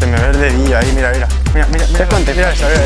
Se me ve el dedillo ahí, mira, mira. Mira, mira, mira. Mira eso, mira.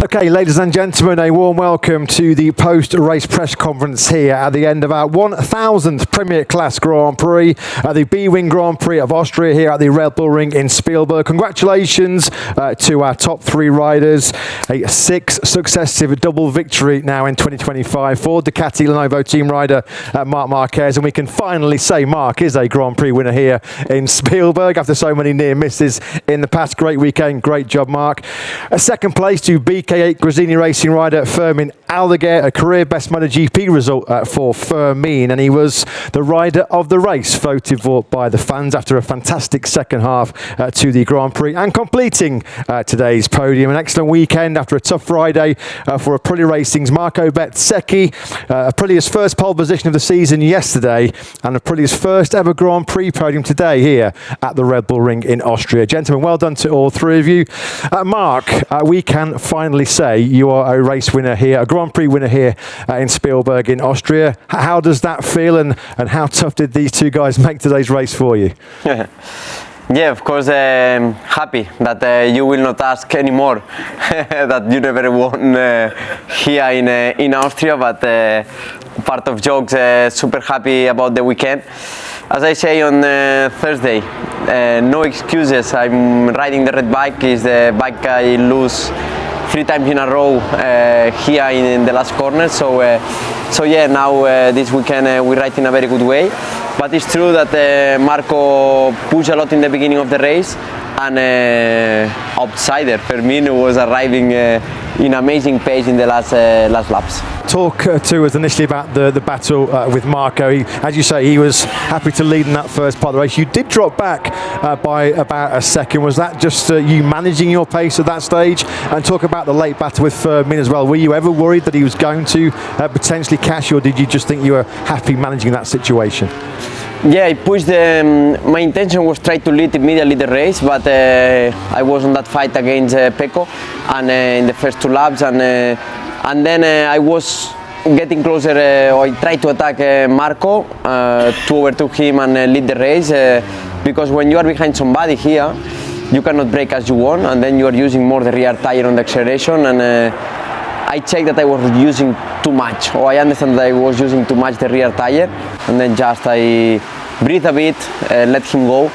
Okay, ladies and gentlemen, a warm welcome to the post-race press conference here at the end of our 1000th Premier Class Grand Prix at the B-Wing Grand Prix of Austria here at the Red Bull Ring in Spielberg. Congratulations to our top three riders. A sixth successive double victory now in 2025 for Ducati Lenovo team rider Marc Marquez. And we can finally say Marc is a Grand Prix winner here in Spielberg after so many near misses in the past. Great weekend. Great job, Marc. A second place to BK8 Gresini racing rider Fermin Aldeguer, a career best Motogp result for Fermin, and he was the rider of the race, voted for by the fans after a fantastic second half to the Grand Prix, and completing today's podium. An excellent weekend after a tough Friday for Aprilia Racing's Marco Bezzechi. Aprilia's first pole position of the season yesterday, and Aprilia's first ever Grand Prix podium today here at the Red Bull Ring in Austria. Gentlemen, well done to all three of you. Marc, we can finally say you are a race winner here, a Grand Prix winner here in Spielberg in Austria. How does that feel, and how tough did these two guys make today's race for you? Yeah, of course, happy that you will not ask anymore that you never won here in Austria, but part of jokes, super happy about the weekend. As I say on Thursday, no excuses. I'm riding the red bike. Is the bike I lose 3 times in a row here in the last corner. So yeah, now this weekend we ride in a very good way. But it's true that Marco pushed a lot in the beginning of the race, and outsider Fermin was arriving in amazing pace in the last laps. Talk to us initially about the battle with Marco. As you say, he was happy to lead in that first part of the race. You did drop back by about a second. Was that just you managing your pace at that stage? And talk about the late battle with Fermin as well. Were you ever worried that he was going to potentially catch you, or did you just think you were happy managing that situation? Yeah, I pushed. My intention was try to lead immediately the race, but I was on that fight against Pecco, and in the first 2 laps, and then I was getting closer. I tried to attack Marco to overtake him and lead the race, because when you are behind somebody here, you cannot brake as you want, and then you are using more the rear tire on the acceleration. And I checked that I was using too much, or I understand that I was using too much the rear tire, and then just I breathe a bit, let him go,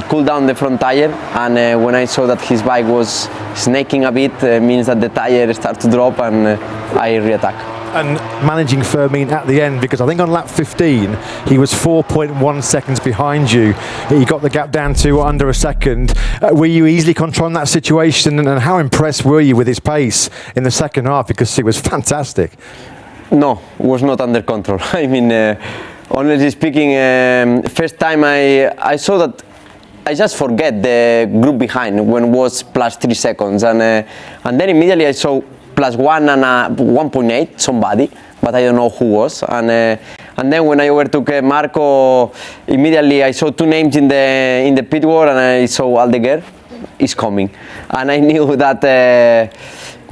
cool down the front tire, and when I saw that his bike was snaking a bit, means that the tire started to drop, and I re-attack. And managing Fermin at the end, because I think on lap 15 he was 4.1 seconds behind you. He got the gap down to under a second. Were you easily controlling that situation, and how impressed were you with his pace in the second half, because it was fantastic? No, was not under control. I mean, honestly speaking, first time I saw that I just forget the group behind when it was plus 3 seconds, and then immediately I saw +1 and 1.8 somebody, but I don't know who was, and then when I overtook Marco, immediately I saw 2 names in the pit wall, and I saw Aldeguer is coming, and I knew that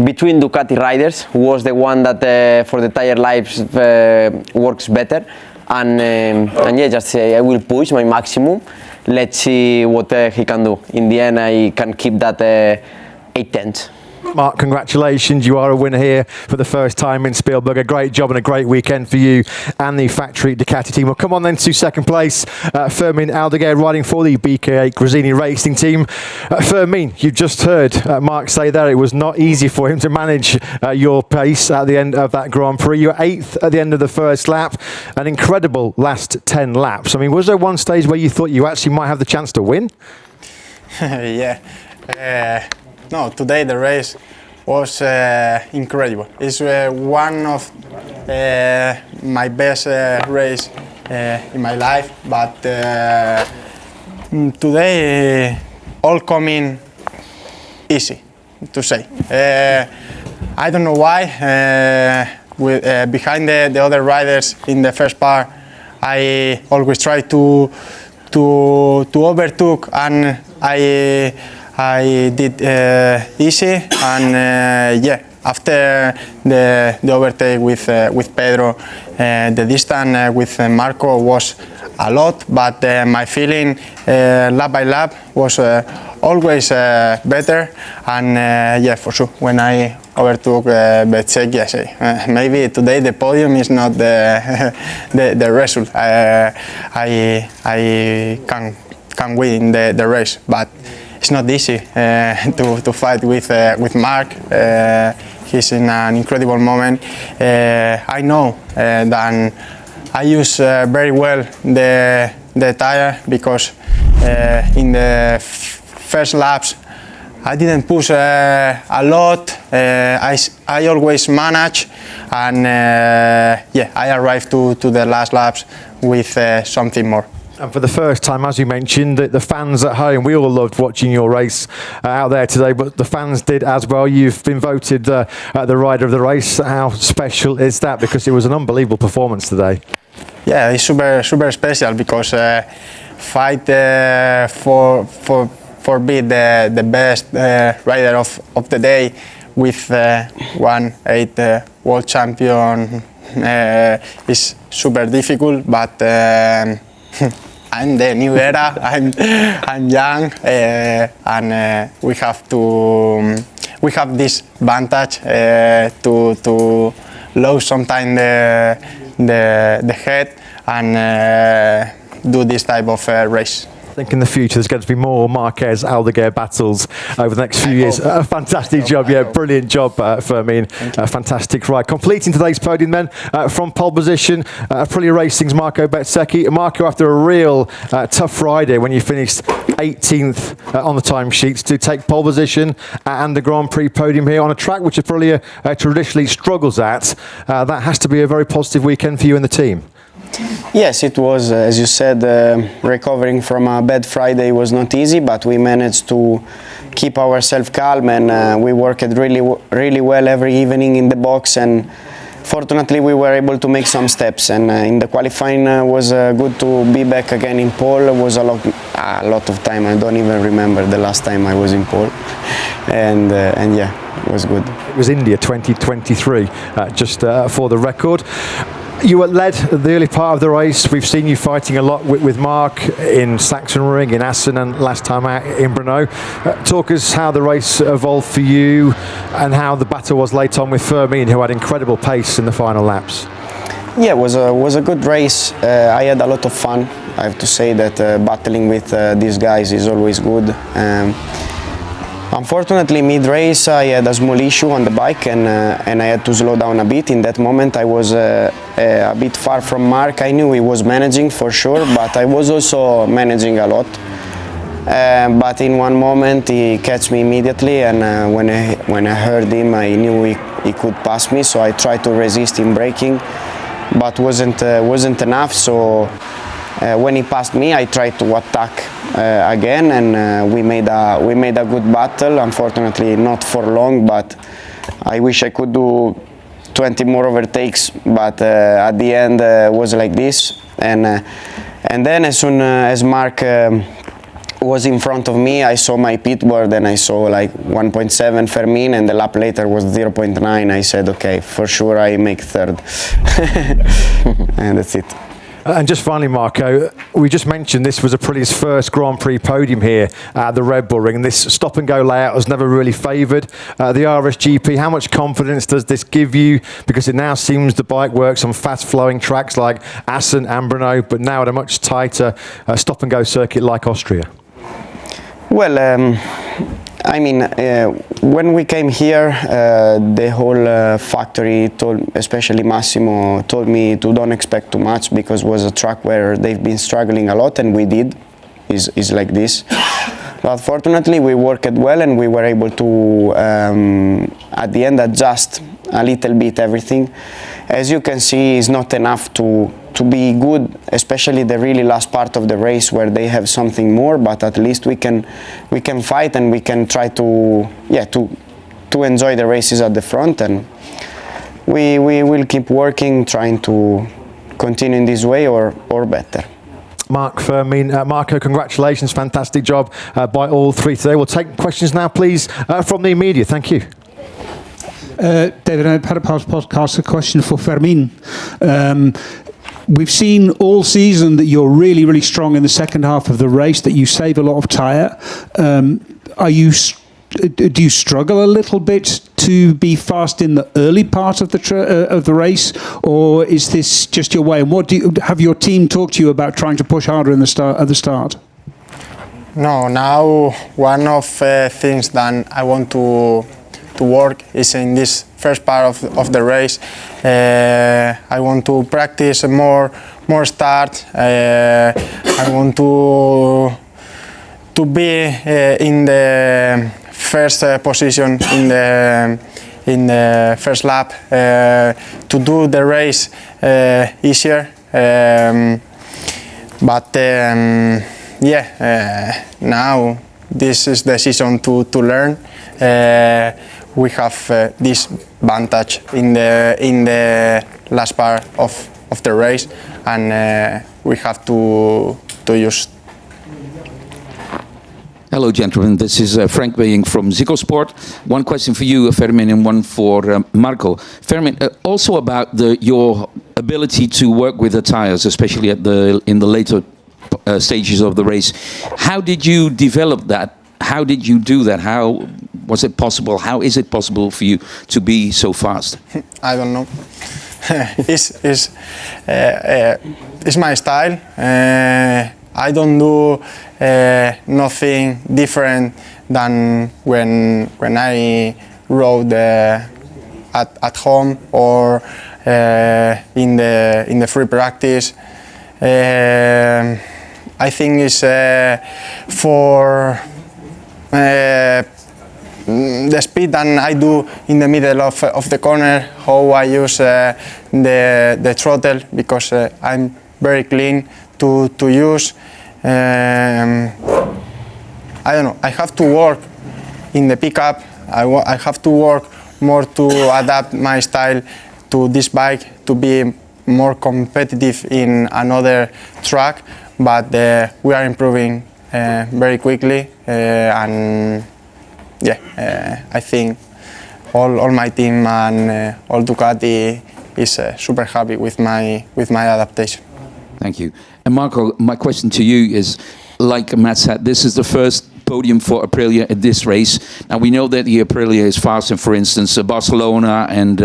between Ducati riders was the one that for the tire lives works better, and yeah, just say I will push my maximum. Let's see what he can do. In the end, I can keep that 8/10. Marc, congratulations. You are a winner here for the first time in Spielberg. A great job and a great weekend for you and the factory Ducati team. Well, come on then to second place. Fermin Aldeguer riding for the BK8 Gresini racing team. Fermin, you just heard Marc say there it was not easy for him to manage your pace at the end of that Grand Prix. You were 8th at the end of the first lap. An incredible last 10 laps. I mean, was there one stage where you thought you actually might have the chance to win? Yeah. No, today the race was incredible. It's one of my best race in my life, but today all coming easy. to say. I don't know why. Behind the other riders in the first part, I always try to overtake, and I did easy, and yeah. After the overtake with Pedro, the distance with Marco was a lot, but my feeling lap by lap was always better, and yeah, for sure, when I overtook Bezzechi, I say maybe today the podium is not the result. I can win the race, but it's not easy to fight with Marc. He's in an incredible moment. I know that I use very well the tire, because in the first laps I didn't push a lot. I always manage, and yeah, I arrived to the last laps with something more. And for the first time, as you mentioned, the fans at home, we all loved watching your race out there today, but the fans did as well. You've been voted the rider of the race. How special is that? Because it was an unbelievable performance today. Yeah, it's super special, because fight for be the best rider of the day with 1/8 world champion is super difficult, but I'm the new era. I'm young, and we have this advantage to lose sometimes the head and do this type of race. I think in the future there's going to be more Marquez Aldeguer battles over the next few years. A fantastic job, yeah, brilliant job, Fermin. A fantastic ride. Completing today's podium then from pole position, Aprilia Racing's Marco Bezzechi. Marco, after a real tough Friday when you finished 18th on the timesheets, to take pole position and the Grand Prix podium here on a track which Aprilia traditionally struggles at, that has to be a very positive weekend for you and the team. Yes, it was, as you said, recovering from a bad Friday was not easy, but we managed to keep ourselves calm, and we worked really well every evening in the box, and fortunately we were able to make some steps, and in the qualifying was good to be back again in pole. It was a lot of time. I don't even remember the last time I was in pole, and yeah, it was good. It was India 2023, just for the record. You led the early part of the race. We've seen you fighting a lot with Marc in Sachsenring, in Assen, and last time out in Brno. Talk us how the race evolved for you and how the battle was late on with Fermin, who had incredible pace in the final laps. Yeah, it was a good race. I had a lot of fun. I have to say that battling with these guys is always good. Unfortunately, mid-race I had a small issue on the bike, and I had to slow down a bit. In that moment I was a bit far from Marc. I knew he was managing for sure, but I was also managing a lot. But in one moment he catch me immediately, and when I heard him, I knew he could pass me, so I tried to resist him braking, but wasn't enough. So when he passed me, I tried to attack again, and we made a good battle. Unfortunately, not for long, but I wish I could do 20 more overtakes. But at the end, was like this. And then as soon as Marc was in front of me, I saw my pit board, and I saw like 1.7 Fermin, and the lap later was 0.9. I said, okay, for sure I make third. And that's it. And just finally, Marco, we just mentioned this was Aprilia's first Grand Prix podium here at the Red Bull Ring, and this stop-and-go layout was never really favoured the RSGP. How much confidence does this give you? Because it now seems the bike works on fast-flowing tracks like Assen and Brno, but now at a much tighter stop-and-go circuit like Austria. Well, I mean, when we came here, the whole factory especially Massimo, told me to don't expect too much, because it was a track where they've been struggling a lot, and we did. Is like this. But fortunately, we worked well, and we were able to, at the end, adjust a little bit everything. As you can see, it's not enough to be good, especially the really last part of the race where they have something more. But at least we can fight, and we can try to to enjoy the races at the front, and we will keep working, trying to continue in this way or better. Marc, Fermin, Marco, congratulations, fantastic job by all three today. We'll take questions now, please, from the media. Thank you. David, I've had a podcast, a question for Fermin. We've seen all season that you're really, really strong in the second half of the race, that you save a lot of tyre. Do you struggle a little bit to be fast in the early part of the race, or is this just your way? And what have your team talked to you about trying to push harder at the start? No, now one of things that I want to work is in this first part of the race. I want to practice more start. I want to be in the first position in the first lap, to do the race easier. Now this is the season to learn. We have this advantage in the last part of the race, and we have to use. Hello, gentlemen. This is Frank Weying from Zico Sport. One question for you, Fermin, and one for Marco. Fermin, also about your ability to work with the tires, especially in the later stages of the race. How did you develop that? How did you do that? How was it possible? How is it possible for you to be so fast? I don't know. It's my style. I don't do nothing different than when I rode at home or in the free practice. I think it's for the speed that I do in the middle of the corner, how I use the throttle, because I'm very clean to use. I don't know, I have to work in the pickup. I have to work more to adapt my style to this bike to be more competitive in another track, but we are improving very quickly, and I think all my team and all Ducati is super happy with my adaptation. Thank you. And Marco, my question to you is, like Matt said, this is the first podium for Aprilia at this race. Now we know that the Aprilia is fast in, for instance, Barcelona and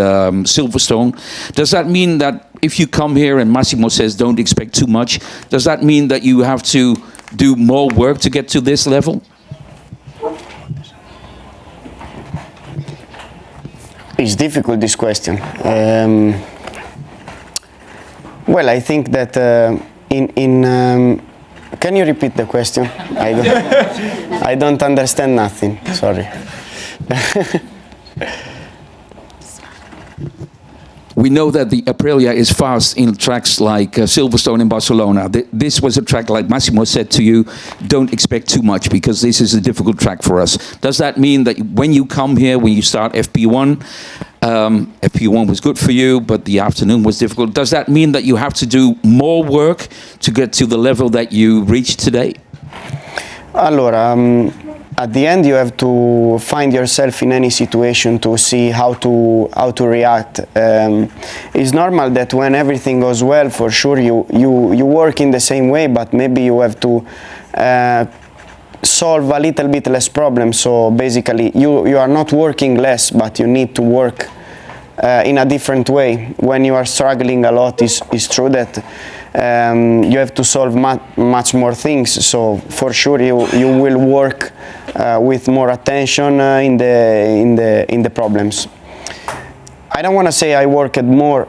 Silverstone. Does that mean that if you come here and Massimo says don't expect too much, does that mean that you have to do more work to get to this level? It's difficult, this question. Well, I think that can you repeat the question? I don't understand nothing. Sorry. We know that the Aprilia is fast in tracks like Silverstone in Barcelona. This was a track, like Massimo said to you, don't expect too much because this is a difficult track for us. Does that mean that when you come here, when you start FP1, FP1 was good for you, but the afternoon was difficult. Does that mean that you have to do more work to get to the level that you reached today? Allora, at the end you have to find yourself in any situation to see how to react. It's normal that when everything goes well, for sure you work in the same way, but maybe you have to solve a little bit less problems. So basically you are not working less, but you need to work in a different way. When you are struggling a lot, it's true that you have to solve much more things. So for sure you will work with more attention in the problems. I don't want to say I worked more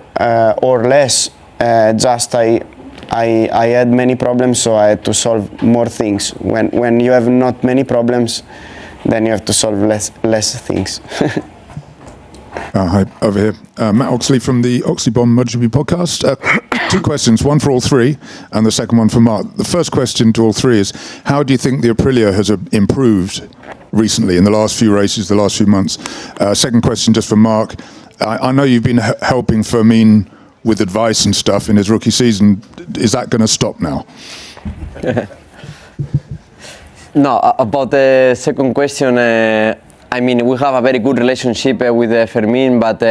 or less. Just I had many problems, so I had to solve more things. When you have not many problems, then you have to solve less things. Hi, over here. Matt Oxley from the Oxley Bomb Motogp podcast. Two questions, one for all three, and the second one for Marc. The first question to all three is, how do you think the Aprilia has improved recently in the last few races, the last few months? Second question, just for Marc. I know you've been helping Fermin with advice and stuff in his rookie season. Is that going to stop now? No, about the second question, I mean, we have a very good relationship with Fermin, but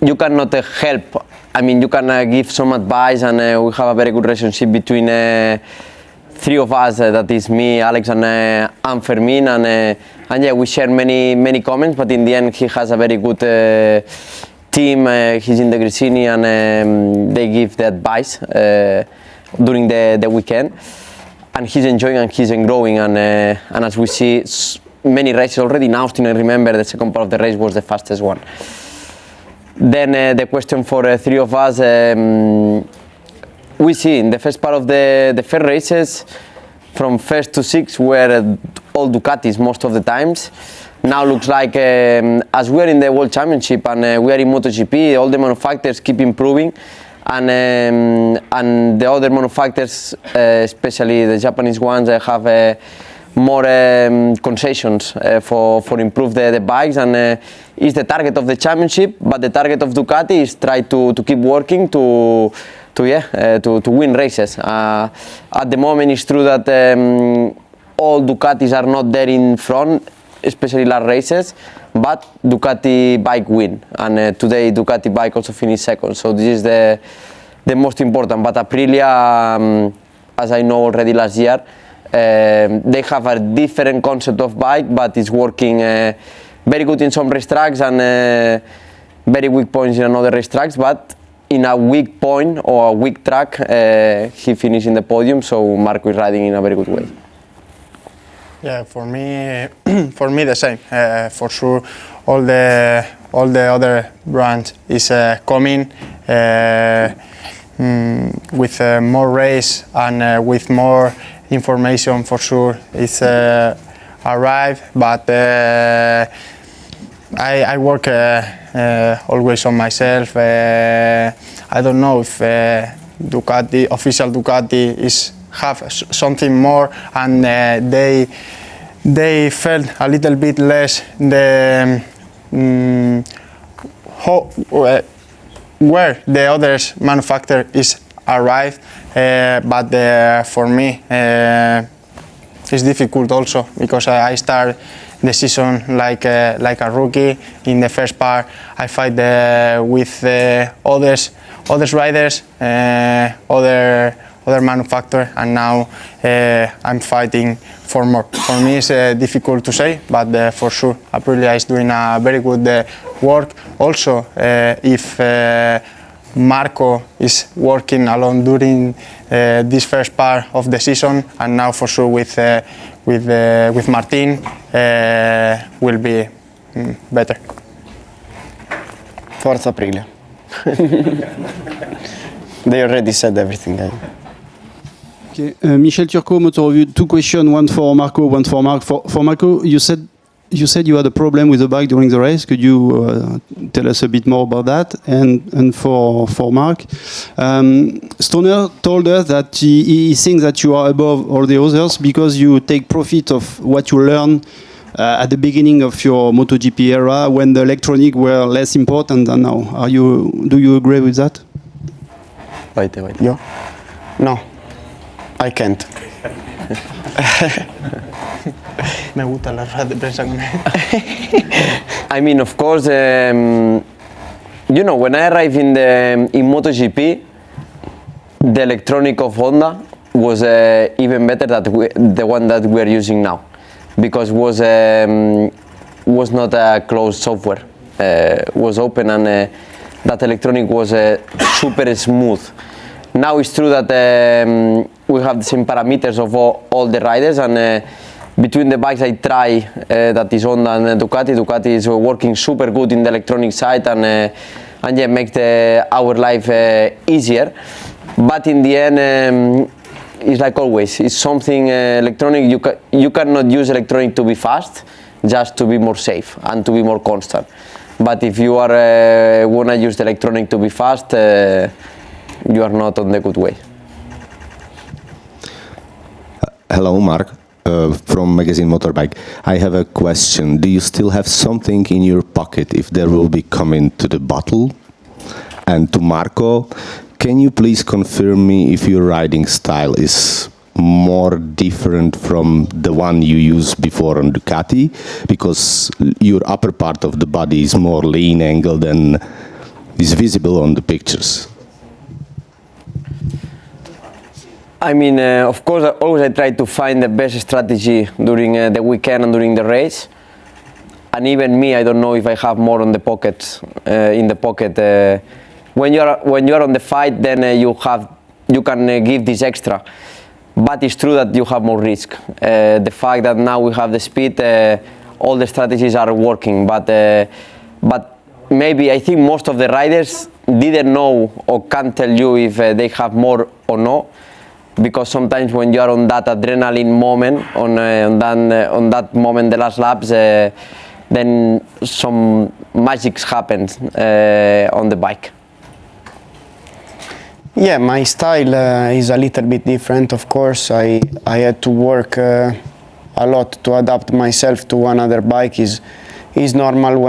you cannot help. I mean, you can give some advice, and we have a very good relationship between three of us. That is me, Alex, and Fermin, and yeah, we share many comments. But in the end, he has a very good team. He's in the Gresini, and they give the advice during the weekend. And he's enjoying and he's growing, and as we see many races already in Austria. I remember the second part of the race was the fastest one. Then the question for three of us, we see in the first part of the first races, from first to sixth were all Ducatis most of the times. Now looks like as we are in the World Championship and we are in Motogp, all the manufacturers keep improving. And the other manufacturers, especially the Japanese ones, have more concessions for improve the bikes, and is the target of the championship. But the target of Ducati is try to keep working to win races. At the moment, it's true that all Ducatis are not there in front, especially large races. But Ducati bike win, and today Ducati bike also finished second. So this is the most important. But Aprilia, as I know already last year, they have a different concept of bike, but it's working very good in some racetracks and very weak points in another racetracks. But in a weak point or a weak track, he finished in the podium. So Marco is riding in a very good way. Yeah, for me the same. For sure, all the other brands is coming with more race and with more information. For sure, it's arrived. But I work always on myself. I don't know if Ducati, official Ducati, is have something more, and they felt a little bit less the where the others manufacturer is arrived, but for me it's difficult also because I start the season like a rookie. In the first part I fight with others riders, other manufacturer, and now I'm fighting for more. For me it's difficult to say, but for sure Aprilia is doing a very good work. Also if Marco is working alone during this first part of the season, and now for sure with Martin will be better. Forza Aprilia. They already said everything. Okay. Michel Turcot, Motor Review. Two questions, one for Marco, one for Marc. For Marco, you said you had a problem with the bike during the race. Could you tell us a bit more about that? And for Marc, Stoner told us that he thinks that you are above all the others because you take profit of what you learn at the beginning of your MotoGP era when the electronic were less important than now. Do you agree with that? Wait. Yo? No, I can't. Me gusta la rueda de prensa con él. I mean, of course, you know, when I arrived in MotoGP, the electronic of Honda was even better than the one that we are using now, because was not a closed software, was open, and that electronic was super smooth. Now it's true that we have the same parameters of all the riders, and between the bikes I try, that is Honda and Ducati. Ducati is working super good in the electronic side, and yeah, make our life easier. But in the end, it's like always, it's something electronic. You cannot use electronic to be fast, just to be more safe and to be more constant. But if you are wanna use the electronic to be fast, you are not on the good way. Hello, Marc. from magazine Motorbike. I have a question. Do you still have something in your pocket if there will be coming to the bottle? And to Marco, can you please confirm me if your riding style is more different from the one you used before on Ducati? Because your upper part of the body is more lean angled and is visible on the pictures. I mean, of course, always I try to find the best strategy during the weekend and during the race. And even me, I don't know if I have more on the pocket, in the pocket. When you are on the fight, then you can give this extra. But it's true that you have more risk. The fact that now we have the speed, all the strategies are working. But maybe I think most of the riders didn't know or can't tell you if they have more or no. Because sometimes when you are on that adrenaline moment, on that moment, the last laps, then some magic happens on the bike. Yeah, my style is a little bit different, of course. I had to work a lot to adapt myself to another bike. Is normal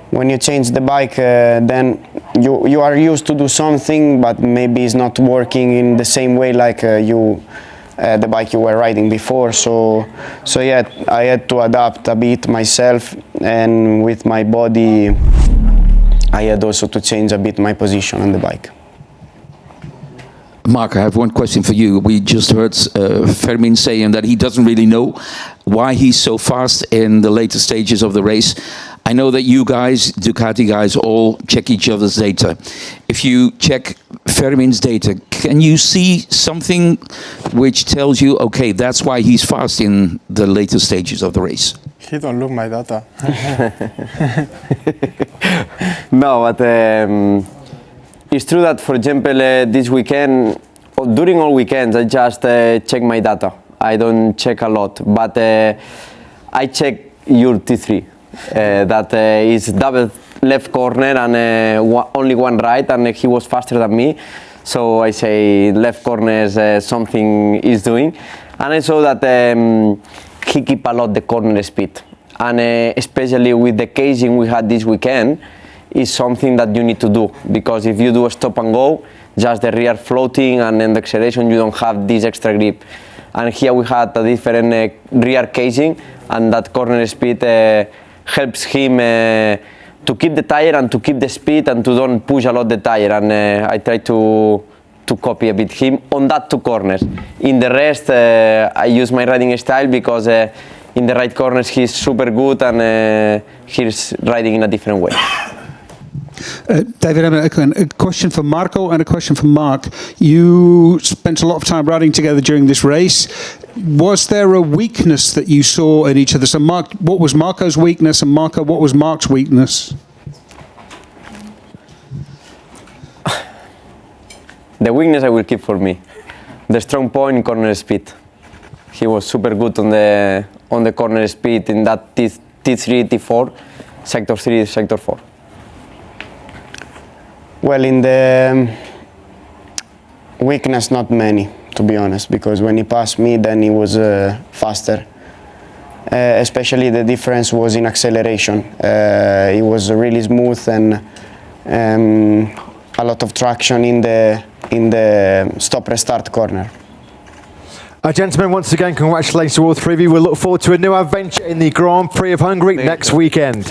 when you change the bike, then you are used to do something, but maybe it's not working in the same way like the bike you were riding before. So yeah, I had to adapt a bit myself, and with my body, I had also to change a bit my position on the bike. Marc, I have one question for you. We just heard Fermin saying that he doesn't really know why he's so fast in the later stages of the race. I know that you guys, Ducati guys, all check each other's data. If you check Fermin's data, can you see something which tells you, okay, that's why he's fast in the later stages of the race? He don't look my data. No, but it's true that, for example, this weekend, during all weekends, I just check my data. I don't check a lot, but I check your T3. That is double left corner and only one right, and he was faster than me. So I say left corner is something he's doing. And I saw that he keep a lot the corner speed. And especially with the casing we had this weekend, is something that you need to do, because if you do a stop and go, just the rear floating and then the acceleration, you don't have this extra grip. And here we had a different rear casing, and that corner speed helps him to keep the tire and to keep the speed and to don't push a lot the tire. And I try to copy a bit him on that two corners. In the rest, I use my riding style, because in the right corners he's super good and he's riding in a different way. David, a question for Marco and a question for Marc. You spent a lot of time riding together during this race. Was there a weakness that you saw in each other? So Marc, what was Marco's weakness, and Marco, what was Marc's weakness? The weakness I will keep for me. The strong point in corner speed. He was super good on the corner speed in that T3, T4, sector 3, sector 4. Well, in the weakness, not many, to be honest, because when he passed me, then he was faster. Especially the difference was in acceleration. He was really smooth and a lot of traction in the stop-restart corner. Gentlemen, once again, congratulations to all three of you. We'll look forward to a new adventure in the Grand Prix of Hungary next weekend.